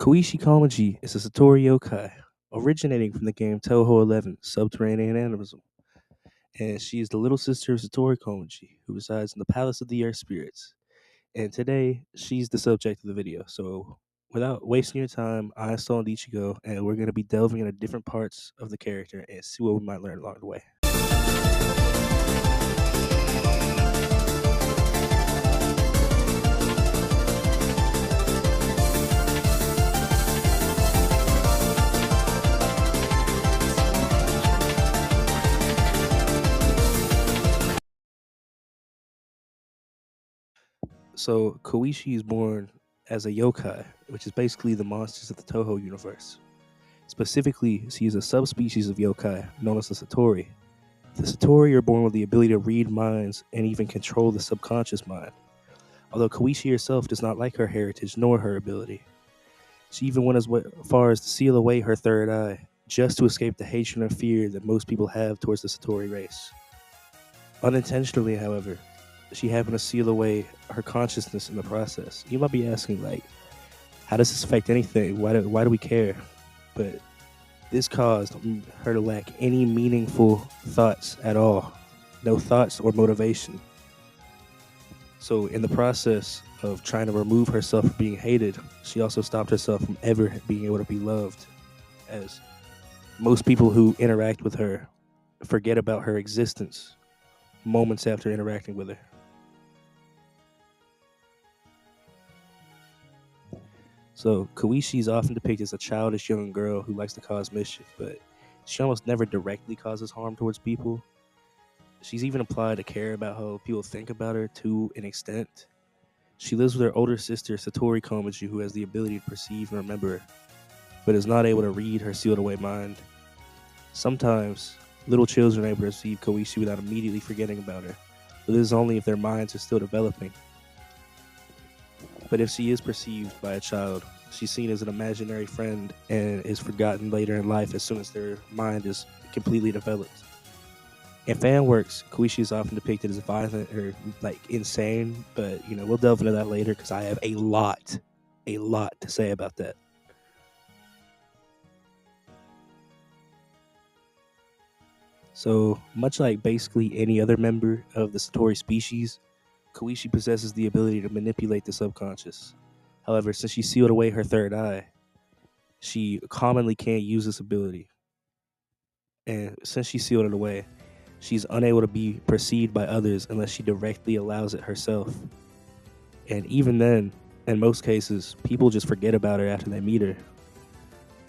Koishi Komeji is a Satori yokai originating from the game Toho 11 Subterranean Animism, and she is the little sister of Satori Komeji, who resides in the Palace of the Earth Spirits. And today, she's the subject of the video. So, without wasting your time, I installed Ichigo, and we're going to be delving into different parts of the character and see what we might learn along the way. So Koishi is born as a yokai, which is basically the monsters of the Toho universe. Specifically, she is a subspecies of yokai known as the Satori. The Satori are born with the ability to read minds and even control the subconscious mind. Although Koishi herself does not like her heritage nor her ability. She even went as far as to seal away her third eye, just to escape the hatred and fear that most people have towards the Satori race. Unintentionally, however, she happened to seal away her consciousness in the process. You might be asking, like, how does this affect anything? Why do we care? But this caused her to lack any meaningful thoughts at all. No thoughts or motivation. So in the process of trying to remove herself from being hated, she also stopped herself from ever being able to be loved, as most people who interact with her forget about her existence moments after interacting with her. So Koishi is often depicted as a childish young girl who likes to cause mischief, but she almost never directly causes harm towards people. She's even implied to care about how people think about her to an extent. She lives with her older sister Satori Komeji, who has the ability to perceive and remember her, but is not able to read her sealed away mind. Sometimes, little children are able to perceive Koishi without immediately forgetting about her, but this is only if their minds are still developing. But if she is perceived by a child, she's seen as an imaginary friend and is forgotten later in life as soon as their mind is completely developed. In fan works, Koishi is often depicted as violent or insane, but we'll delve into that later because I have a lot to say about that. So, much like basically any other member of the Satori species, Koishi possesses the ability to manipulate the subconscious. However, since she sealed away her third eye, she commonly can't use this ability. And since she sealed it away, she's unable to be perceived by others unless she directly allows it herself. And even then, in most cases, people just forget about her after they meet her.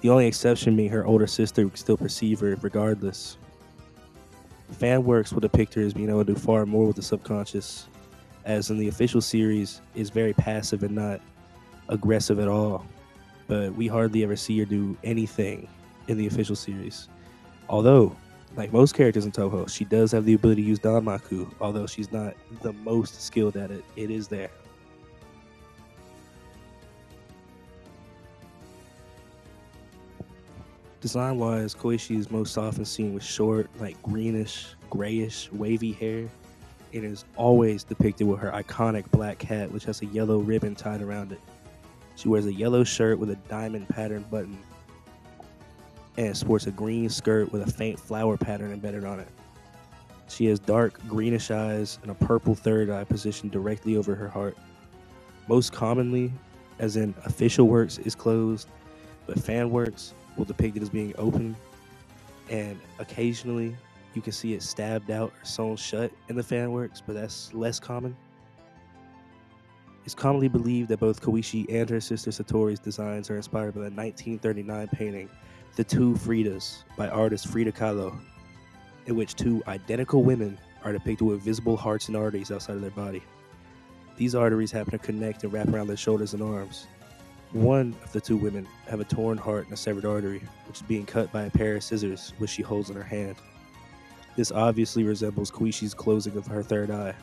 The only exception being her older sister who can still perceive her regardless. Fan works will depict her as being able to do far more with the subconscious, as in the official series is very passive and not aggressive at all. But we hardly ever see her do anything in the official series. Although, like most characters in Toho, she does have the ability to use Danmaku, although she's not the most skilled at it. It is there. Design-wise, Koishi is most often seen with short, greenish, grayish, wavy hair. It is always depicted with her iconic black hat, which has a yellow ribbon tied around it. She wears a yellow shirt with a diamond pattern button and sports a green skirt with a faint flower pattern embedded on it. She has dark greenish eyes and a purple third eye positioned directly over her heart. Most commonly, as in official works, is closed, but fan works will depict it as being open, and occasionally you can see it stabbed out or sewn shut in the fan works, but that's less common. It's commonly believed that both Koishi and her sister Satori's designs are inspired by the 1939 painting The Two Fridas by artist Frida Kahlo, in which two identical women are depicted with visible hearts and arteries outside of their body. These arteries happen to connect and wrap around their shoulders and arms. One of the two women have a torn heart and a severed artery, which is being cut by a pair of scissors, which she holds in her hand. This obviously resembles Koishi's closing of her third eye.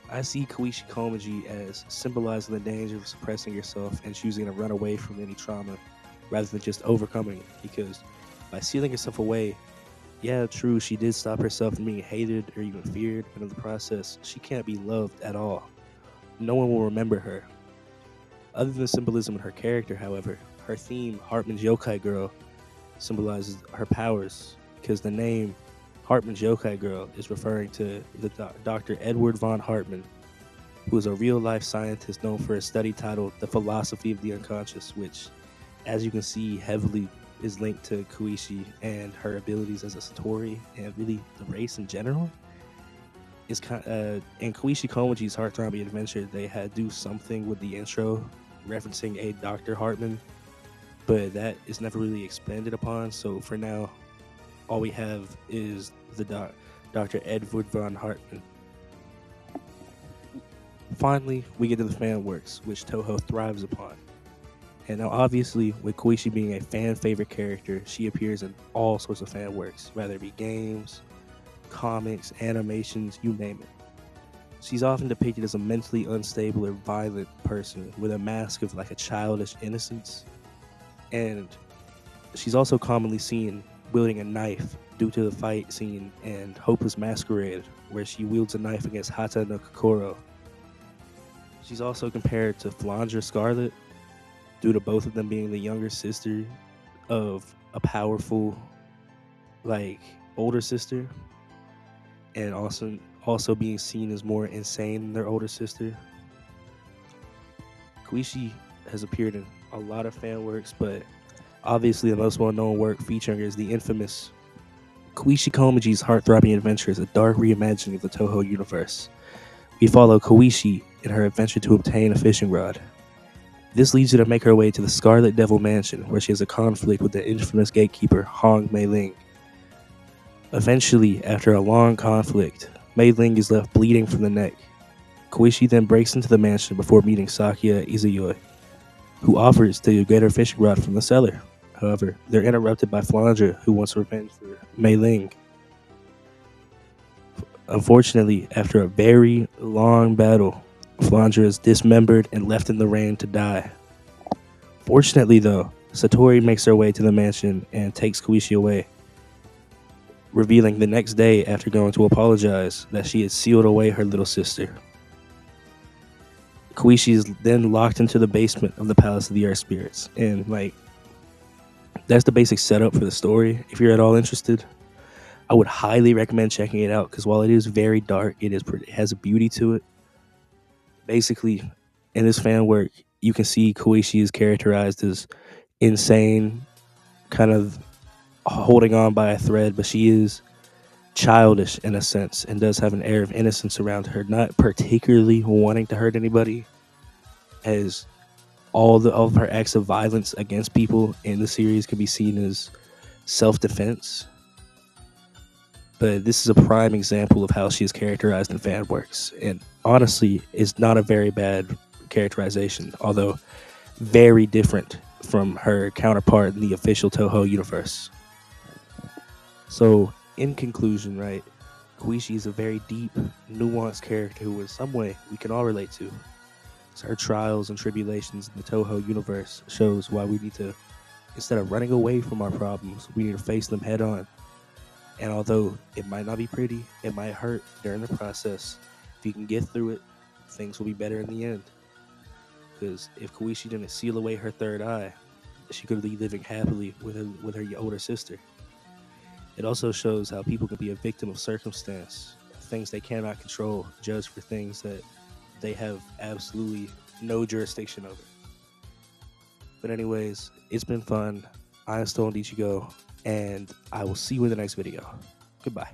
I see Koishi Komeji as symbolizing the danger of suppressing yourself and choosing to run away from any trauma rather than just overcoming it, because by sealing herself away, yeah, true, she did stop herself from being hated or even feared, but in the process, she can't be loved at all. No one will remember her. Other than the symbolism in her character, however, her theme, Hartman's Yokai Girl, symbolizes her powers because the name Hartman's Yokai Girl is referring to the Dr. Edward von Hartman, who is a real-life scientist known for a study titled The Philosophy of the Unconscious, which, as you can see, heavily is linked to Koishi and her abilities as a Satori and really the race in general. Is in Koishi Komeji's Heartthrobbing Adventure, they had do something with the intro referencing a Dr. Hartman, but that is never really expanded upon. So for now, all we have is the Dr. Edward von Hartman. Finally, we get to the fan works, which Toho thrives upon. And now, obviously, with Koishi being a fan favorite character, she appears in all sorts of fan works, whether it be games, comics, animations, you name it. She's often depicted as a mentally unstable or violent person with a mask of like a childish innocence. And she's also commonly seen wielding a knife due to the fight scene and Hopeless Masquerade, where she wields a knife against Hata no Kokoro. She's also compared to Flandre Scarlet due to both of them being the younger sister of a powerful, like, older sister, and also being seen as more insane than their older sister. Koishi has appeared in a lot of fan works, but obviously the most well-known work featuring her is the infamous Koishi Komeji's Heartthrobbing Adventure, is a dark reimagining of the Toho universe. We follow Koishi in her adventure to obtain a fishing rod. This leads her to make her way to the Scarlet Devil Mansion, where she has a conflict with the infamous gatekeeper Hong Mei Ling. Eventually, after a long conflict, Mei Ling is left bleeding from the neck. Koishi then breaks into the mansion before meeting Sakuya Izuyoi, who offers to get her fishing rod from the cellar. However, they're interrupted by Flandre, who wants revenge for Mei Ling. Unfortunately, after a very long battle, Flandre is dismembered and left in the rain to die. Fortunately, though, Satori makes her way to the mansion and takes Koishi away, revealing the next day after going to apologize that she had sealed away her little sister. Koishi is then locked into the basement of the Palace of the Earth Spirits, and that's the basic setup for the story. If you're at all interested, I would highly recommend checking it out, because while it is very dark, it has a beauty to it. Basically, in this fan work, you can see Koishi is characterized as insane, kind of holding on by a thread, but she is childish in a sense and does have an air of innocence around her, not particularly wanting to hurt anybody, as all of her acts of violence against people in the series can be seen as self-defense. But this is a prime example of how she is characterized in fan works, and honestly is not a very bad characterization, although very different from her counterpart in the official Toho universe. So, in conclusion, Koishi is a very deep, nuanced character who in some way we can all relate to. So her trials and tribulations in the Toho universe shows why we need to, instead of running away from our problems, we need to face them head on. And although it might not be pretty, it might hurt during the process, if you can get through it, things will be better in the end. Because if Koishi didn't seal away her third eye, she could be living happily with her older sister. It also shows how people can be a victim of circumstance, things they cannot control, judged for things that they have absolutely no jurisdiction over. But anyways, it's been fun. I am Stone Ichigo, and I will see you in the next video. Goodbye.